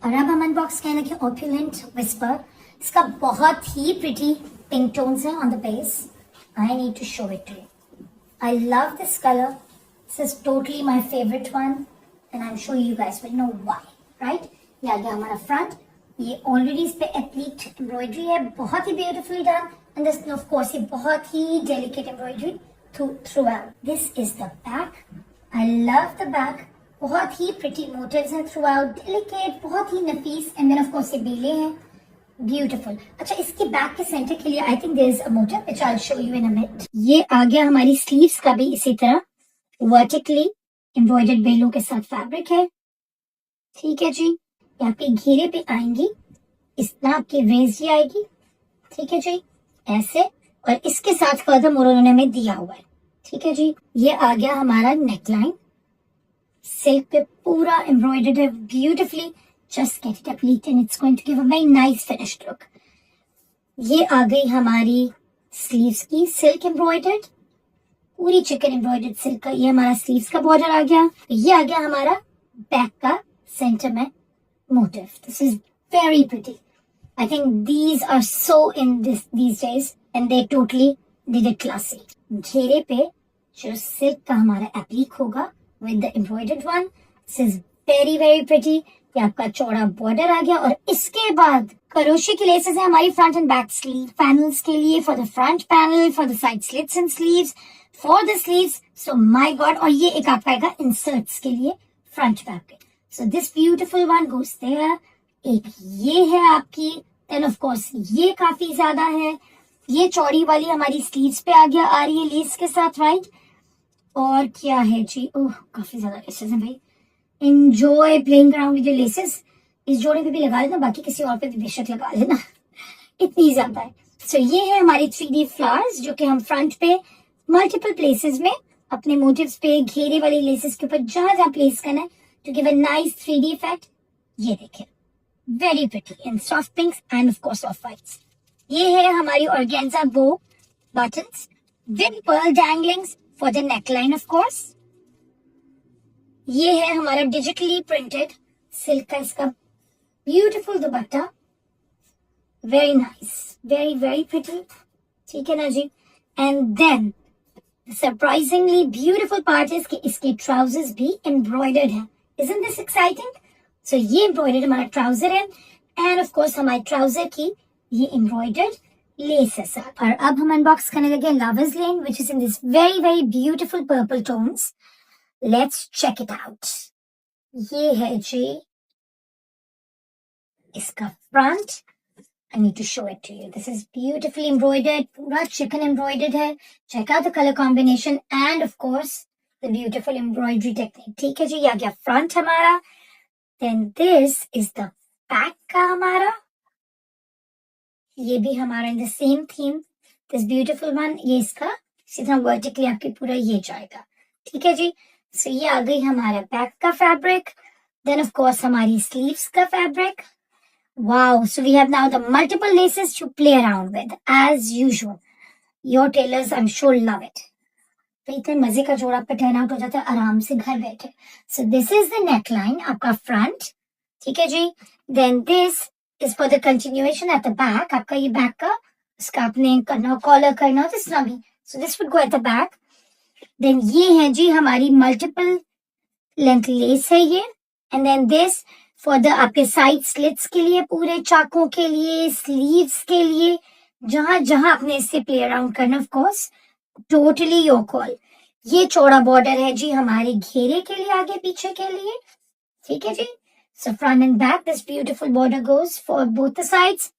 और अब हम अनबॉक्स करने लगे ऑप्युलेंट विस्पर। इसका बहुत ही प्रिटी पिंक टोन्स है on the base. I need to show it to you. I love this colour. This is totally my favourite one and I am sure you guys will know why, right. ये आ गया हमारा front. ये already इस पे appellate embroidery है, बहुत ही beautifully done. And this of course ये बहुत ही delicate embroidery throughout. This is the back. I love the back. बहुत ही प्रिटी मोटिव्स हैं थ्रू आउट, डेलिकेट, बहुत ही नफीस। एंड देन ऑफ कोर्स ये बेले हैं, ब्यूटीफुल। अच्छा, इसके बैक के सेंटर के लिए I think there is a motive which I will show you in a minute. ये आ गया हमारी स्लीव्स का भी इसी तरह वर्टिकली एम्ब्रॉयडर्ड बेलों के साथ फैब्रिक है। ठीक है जी, यहाँ पे घेरे पे आएंगी, इस तरह आपकी रेज आएगी। ठीक है जी, ऐसे। और इसके साथ फर्दर मोर उन्होंने हमें दिया हुआ है। ठीक है जी, ये आ गया हमारा नेकलाइन। सिल्क पे पूरा एम्ब्रॉयडर्ड है beautifully. Just get it applique and it's going to give a very nice finished look. ये आ गई हमारी स्लीव्स की सिल्क एम्ब्रॉयडर्ड, पूरी चिकन एम्ब्रॉयडर्ड सिल्क का ये हमारा स्लीव्स का बॉर्डर आ गया। ये आ गया हमारा बैक का सेंटर में motive. This is very pretty. I think these are so in these days and they totally did it classy. घेरे पे जो सिल्क का हमारा एप्लीक होगा with the embroidered one. This is very very pretty. ये आपका चौड़ा बॉर्डर आ गया। और इसके बाद करोशी की लेसेस है हमारी front and back sleeve panels के लिए, for the front panel, for the side slits and sleeves, for the sleeves. So my God. और ये एक आपका आएगा इंसर्ट्स के लिए फ्रंट बैक पे। So this beautiful one goes there. एक ये है आपकी, देन ऑफ कोर्स ये काफी ज्यादा है। ये चौड़ी वाली हमारी स्लीव्स पे आ गया, आ रही है लेस के साथ, राइट। और क्या है जी, ओह काफी ज्यादा लेसेस हैं भाई। Enjoy playing around with your laces. इस जोड़े पे भी लगा लेना, बाकी किसी और पे भी बेशक लगा लेना, इतनी ज्यादा है। सो ये है हमारी 3D फ्लावर्स जो कि हम फ्रंट पे मल्टीपल प्लेसेस में अपने मोटिव्स पे घेरे वाली लेसेस के ऊपर जहां जहां प्लेस करना है to give a nice 3D effect. ये देखिए, very pretty in soft pinks and of course of whites. ये है हमारी organza bow buttons with pearl danglings for the neckline of course. ये है हमारा डिजिटली प्रिंटेड सिल्क का इसका beautiful dupatta, very nice, very very pretty. ठीक है ना जी। And then surprisingly beautiful part is कि इसके ट्राउजर्स भी एम्ब्रॉयडर्ड है। Isn't this exciting? सो ये एम्ब्रॉयडर्ड हमारा ट्राउजर है एंड ऑफ कोर्स हमारे ट्राउजर की ये एम्ब्रॉयडर्ड लेस है साथ। और अब हम अनबॉक्स करने लगे lovers lane which is in this very very beautiful purple tones. Let's check it out. ये है जी इसका front. I need to show it to you. This is beautifully embroidered, पूरा chicken embroidered है। Check out the color combination and of course the beautiful embroidery technique. ठीक है जी, ये आ गया फ्रंट हमारा। Then this is the back का हमारा। ये भी हमारा in the same theme, this beautiful one। ये इसका सीधा vertically आपके पूरा ये जाएगा। ठीक है जी। So ये आ गई हमारा बैक का फैब्रिक। Then of course हमारी स्लीव्स का fabric. Wow, so we have now the multiple laces to play around with as usual. Your tailors I'm sure love it. तो इतने मजे का जोड़ा पे टर्न आउट हो जाता है आराम से घर बैठे। So this is the neckline आपका फ्रंट। ठीक है जी। Then this is for the continuation at the back। आपका ये बैक का इसका आपने करना हो, कॉलर करना हो तो इस तरह भी। So this would go at the back. Then ये है जी हमारी मल्टीपल लेंथ लेस है ये। And then this for the आपके साइड स्लिट्स के लिए, पूरे चाकों के लिए, स्लीव्स के लिए, जहां जहां आपने इससे प्ले अराउंड करना, of course totally your call. ये चौड़ा बॉर्डर है जी हमारे घेरे के लिए, आगे पीछे के लिए। ठीक है जी। So front and back this beautiful border goes for both the sides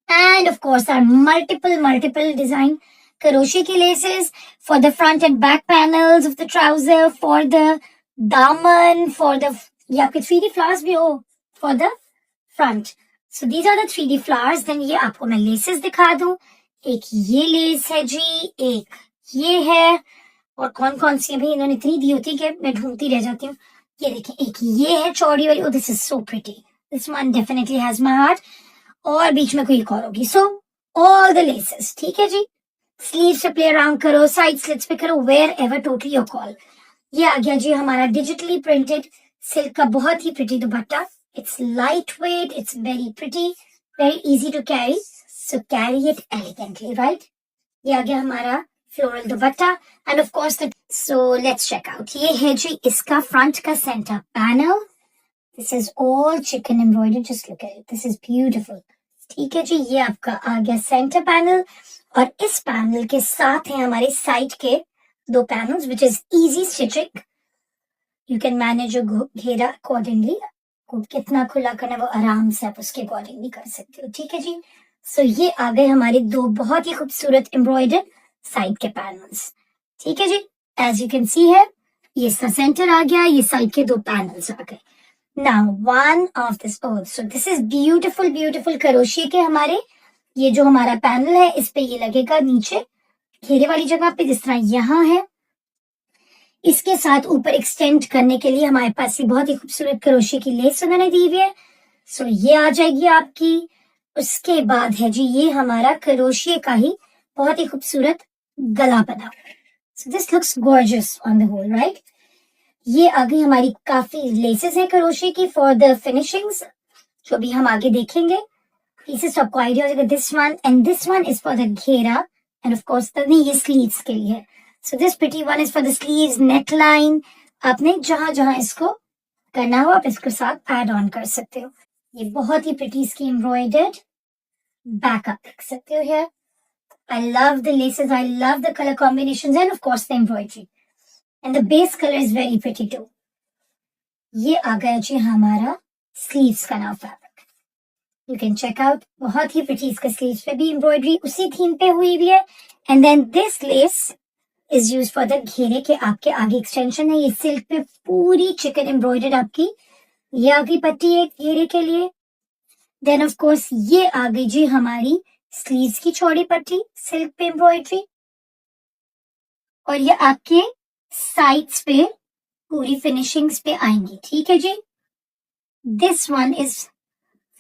and of course are multiple design crochet की laces for the front and back panels of the trouser, for the दामन, for the ये आपके 3D flowers भी हो for the front. So these are the 3D flowers. Then ये आपको मैं laces दिखा दूं। एक ये लेस है जी, एक ये है, और कौन कौन सी अभी इन्होंने इतनी दी होती कि मैं ढूंढती रह जाती हूँ। ये देखें, एक ये है चौड़ी वाली। This is so pretty, this one definitely has my heart. और बीच में कोई एक और होगी। So all the laces. ठीक है जी। स्लीव से प्ले अराउंड करो, साइड स्लिट्स पे करो, where ever, totally your call. ये आ गया जी हमारा डिजिटली प्रिंटेड सिल्क का बहुत ही pretty dupatta. It's lightweight, it's very pretty, very easy to carry. So carry it elegantly, right? ये आ गया हमारा floral dupatta and of course so let's check out. ये है जी इसका फ्रंट का centre panel. This is all chikan embroidered. Just look at it, this is beautiful. ठीक है जी, ये आपका आ गया सेंटर पैनल और इस पैनल के साथ है हमारे साइड के दो panels which is easy stitching. You can manage your घेरा अकॉर्डिंगली. कितना खुला करना है वो आराम से आप उसके अकॉर्डिंगली कर सकते हो. ठीक है जी. सो ये आ गए हमारे दो बहुत ही खूबसूरत एम्ब्रॉयडर्ड साइड के पैनल्स. ठीक है जी, एज यू कैन सी है ये इसका सेंटर आ गया, ये साइड के दो पैनल्स आ गए. Now one of this so this is beautiful beautiful crochet के हमारे ये जो हमारा पैनल है इस पे ये लगेगा नीचे घेरे वाली जगह पे जिस तरह यहाँ है. इसके साथ ऊपर एक्सटेंड करने के लिए हमारे पास ये बहुत ही खूबसूरत करोशिये की लेस उन्होंने दी हुई है. सो ये आ जाएगी आपकी. उसके बाद है जी ये हमारा करोशिये का ही बहुत ही खूबसूरत गला बना. So this looks gorgeous on the whole, right. ये आगे हमारी काफी लेसेस हैं करोशिये की फॉर द फिनिशिंग्स जो भी हम आगे देखेंगे. पीसेस आपको आइडिया हो जाएगा. This one and this one is for the घेरा एंड ऑफ कोर्स ये स्लीव्स के लिए है. So this pretty one is for the sleeves neck line. आपने जहां जहां इसको करना हो आप इसके साथ ऐड ऑन कर सकते हो. ये बहुत ही प्रिटी इसकी एम्ब्रॉयडर्ड बैकअप देख सकते हो here. I love the laces, I love the color combinations and of course the embroidery. And the base color is very pretty too. ये आ गया जी हमारा sleeves का now fabric. You can check out. बहुत ही pretty इसका sleeves पे भी embroidery उसी थीम पे हुई हुई है. And then this lace is used for the घेरे के आपके आगे एक्सटेंशन है. ये सिल्क पे पूरी चिकन एम्ब्रॉयडर्ड आपकी ये आगे पट्टी है घेरे के लिए. देन ऑफ कोर्स ये आ गई जी हमारी स्लीव्स की चौड़ी पट्टी सिल्क पे एम्ब्रॉयडरी और ये आपके साइड्स पे पूरी फिनिशिंग्स पे आएंगी. ठीक है जी. This one is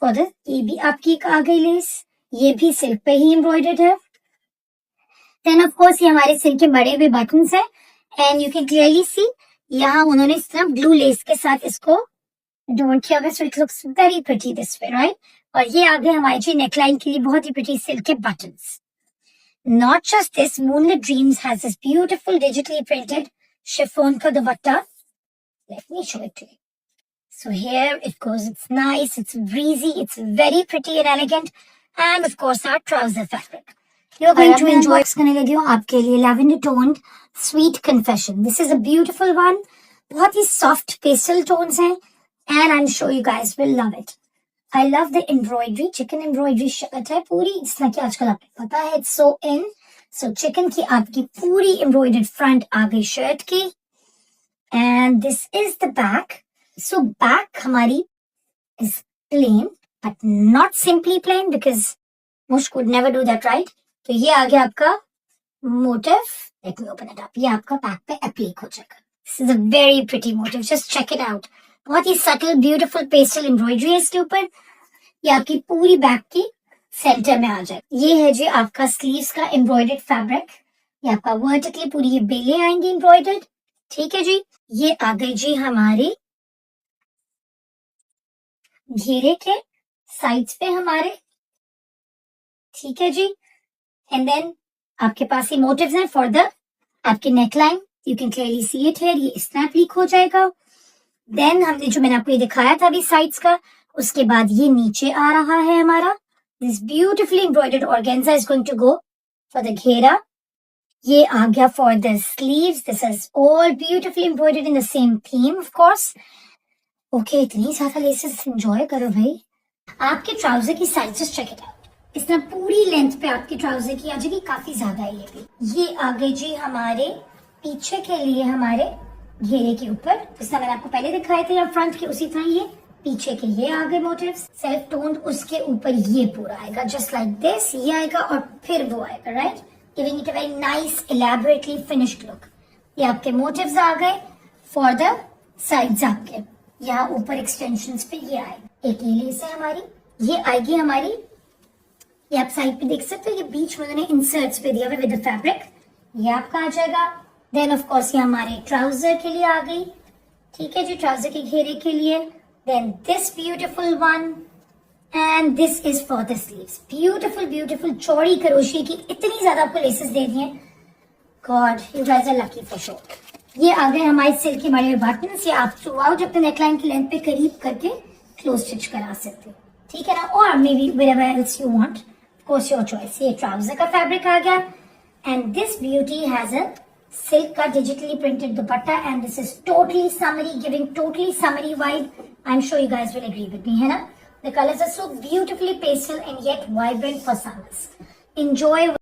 for the ये भी आपकी आ गई लेस. ये भी सिल्क पे ही एम्ब्रॉयडर्ड है. देन ऑफ कोर्स ये हमारे सिल्क के बड़े हुए बटन्स है and you can clearly see यहाँ उन्होंने इस तरह ब्लू लेस के साथ इसको डोंट किया हुआ. So it looks very pretty this way, right. और ये आगे हमारी जी नेकलाइन के लिए बहुत ही प्रिटी सिल्क के buttons. Not just this, moonlit dreams has this beautiful digitally printed chiffon का dupatta. Let me show it to you. So here it goes. It's nice, it's breezy, it's very pretty and elegant and of course our trouser fabric. You are going to enjoy. करने लगी हूँ आपके लिए lavender toned sweet confession. This is a beautiful one. बहुत ही soft pastel tones हैं and I'm sure you guys will love it. I love the embroidery. Chicken embroidery shirt है पूरी जितना कि आजकल आपको पता है it's so in. So chicken की आपकी पूरी embroidered front आ गई shirt की and this is the back. So back हमारी is plain but not simply plain because Mushk would never do that, right? तो ये आ गया आपका motif. Let me open it up. ये आपका back पे applique हो जाएगा. This is a very pretty motif. Just check it out. बहुत ही सटल ब्यूटीफुल पेस्टल एम्ब्रॉयडरी है इसके ऊपर. ये आपकी पूरी बैक की सेंटर में आ जाए. ये है जी आपका स्लीव्स का एम्ब्रॉयडर्ड फैब्रिक. ये आपका वर्टिकली पूरी ये बेले आएंगी एम्ब्रॉयडर्ड. ठीक है जी. ये आ गई जी हमारे घेरे के साइड्स पे हमारे. ठीक है जी. एंड देन आपके पास ये मोटिव्स हैं फॉर द आपकी neckline. You can clearly see it here. ये इस तरह एप्लीक हो जाएगा. देन हमने जो मैंने आपको ये दिखाया था अभी साइड्स का, उसके बाद ये नीचे आ रहा है हमारा this beautifully embroidered organza is going to go for the घेरा. ये आ गया for the sleeves. This is all beautifully embroidered in the same theme of course. Okay, इतनी ज्यादा लेसेस एंजॉय करो भाई. आपके ट्राउजर की साइजेस चेक इट आउट. इस तरह पूरी लेंथ पे आपके ट्राउजर की आ जाएगी. काफी ज्यादा है ये भी. ये आ गए जी हमारे पीछे के लिए हमारे घेरे के ऊपर जिस तरह मैंने आपको पहले दिखाए थे या फ्रंट के उसी तरह ये पीछे के ये आगे मोटिव्स सेल्फ टोन्ड. उसके ऊपर ये पूरा आएगा जस्ट लाइक दिस. ये आएगा और फिर वो आएगा, right, giving it a very nice elaborately finished look. ये आपके मोटिव्स आ गए फॉर द साइड्स. आपके यहाँ ऊपर एक्सटेंशंस पे ये आएगा. एक ये लेस है हमारी. ये आएगी हमारी, ये आप साइड पे देख सकते हो. ये बीच में उन्होंने इंसर्ट्स पे दिया हुआ विद द फैब्रिक. ये आपका आ जाएगा. देन ऑफ कोर्स ये हमारे ट्राउजर के लिए आ गई. ठीक है जी. ट्राउजर के घेरे के लिए Then this beautiful one, and this is for the sleeves. Beautiful, beautiful चौड़ी करोशी की इतनी ज्यादा आपको लेसेस दे दी हैं. God, you guys are lucky for sure. ये आ गए हमारे सिल्क के मरे हुए बटन्स. ये आप थ्रू आउट अपने नेकलाइन की लेंथ पे करीब करके क्लोज स्टिच करा सकते हो, ठीक है ना. और may be wherever else you want, of course your choice. ये ट्राउजर का फैब्रिक आ गया. And this beauty has a silk का digitally printed dupatta, and this is totally summery, giving totally summery vibe. I'm sure you guys will agree with me, है ना. The colors are so beautifully pastel and yet vibrant for summers. Enjoy.